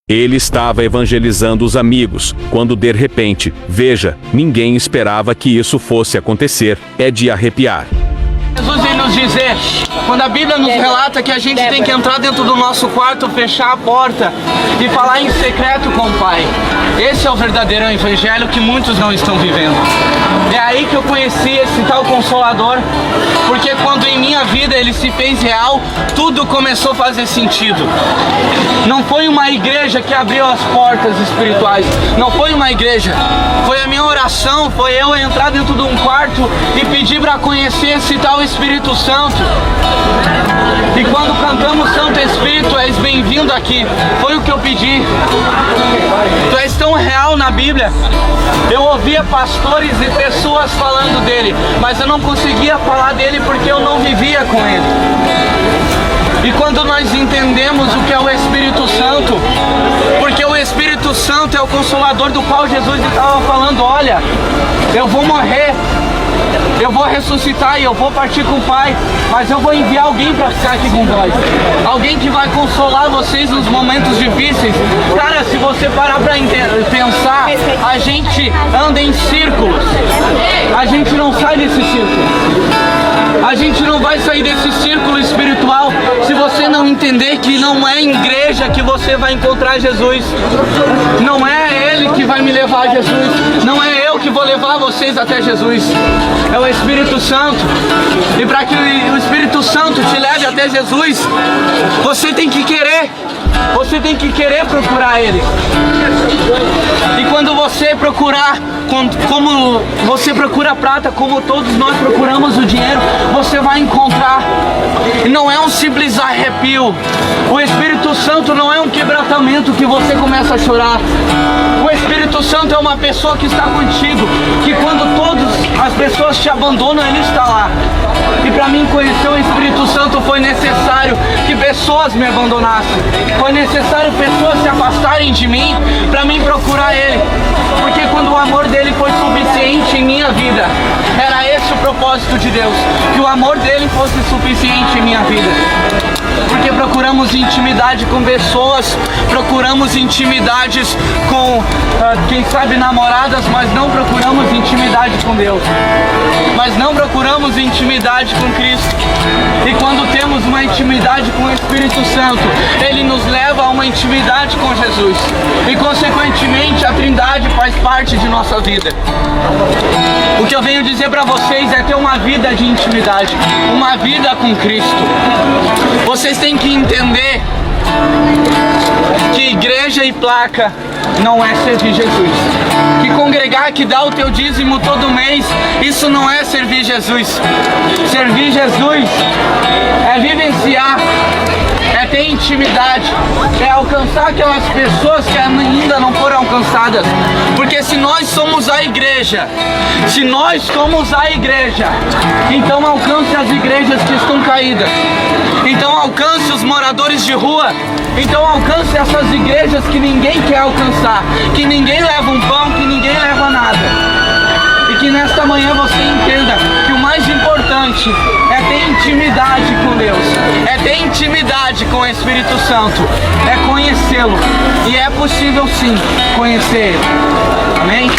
Ele estava evangelizando os amigos, quando de repente, veja, ninguém esperava que isso fosse acontecer. É de arrepiar. Jesus vem nos dizer, quando a Bíblia nos relata que a gente tem que entrar dentro do nosso quarto, fechar a porta e falar em secreto com o Pai. Esse é o verdadeiro evangelho que muitos não estão vivendo. É aí que eu conheci esse tal Consolador, porque quando em minha vida ele se fez real, tudo começou a fazer sentido. Não foi uma igreja que abriu as portas espirituais, não foi uma igreja, foi a minha oração, foi eu entrar dentro de um quarto e pedir para conhecer esse tal Espírito Santo. E quando cantamos Santo Espírito, és bem-vindo aqui. Foi o que eu pedi. Tu és tão real na Bíblia. Eu ouvia pastores e pessoas falando dele, mas eu não conseguia falar dele porque eu não vivia com ele. E quando nós entendemos o que é o Espírito Santo, porque o Espírito Santo é o Consolador do qual Jesus estava falando, olha, eu vou morrer, eu vou ressuscitar e eu vou partir com o Pai, mas eu vou enviar alguém para ficar aqui com vós. Alguém que vai consolar vocês nos momentos difíceis. Cara, se você parar para pensar, a gente anda em círculos. A gente não sai desse círculo. A gente não vai sair desse círculo espiritual se você não entender que não é em igreja que você vai encontrar Jesus. Não é Ele que vai me levar a Jesus. Não é eu que vou levar vocês até Jesus. É o Espírito Santo. E para que o Espírito Santo te leve até Jesus, você tem que querer. Você tem que querer procurar Ele. E quando você procurar, como você procura prata, como todos nós procuramos o dinheiro, você vai encontrar. E não é um simples arrepio. O Espírito Santo não é um quebrantamento que você começa a chorar. O Espírito Santo é uma pessoa que está contigo, que quando todas as pessoas te abandonam, Ele está lá. E para mim conhecer o Espírito Santo foi necessário que pessoas me abandonassem. Foi necessário pessoas se afastarem de mim para mim procurar Ele. Porque quando o amor dele foi suficiente em minha vida, era esse o propósito de Deus, que o amor dele fosse suficiente em minha vida. Porque procuramos intimidade com pessoas, procuramos intimidades com, quem sabe, namoradas, mas não procuramos intimidade com Deus. Mas não procuramos intimidade com Cristo. E quando temos uma intimidade com o Espírito Santo, Ele nos leva a uma intimidade com Jesus. E consequentemente a Trindade faz parte de nossa vida. O que eu venho dizer para vocês é ter uma vida de intimidade, uma vida com Cristo. Vocês têm que entender que igreja e placa não é servir Jesus. Que congregar, que dá o teu dízimo todo mês, isso não é servir Jesus. Servir Jesus é vivenciar, é ter intimidade, é alcançar aquelas pessoas que ainda não foram alcançadas. Porque se nós somos a igreja, então alcance as igrejas que estão caídas. Então alcance os moradores de rua. Então alcance essas igrejas que ninguém quer alcançar, que ninguém leva um pão, que ninguém leva nada. E que nesta manhã você entenda que o mais importante é ter intimidade com Deus, é ter intimidade com o Espírito Santo, é conhecê-lo. E é possível sim conhecer Ele. Amém?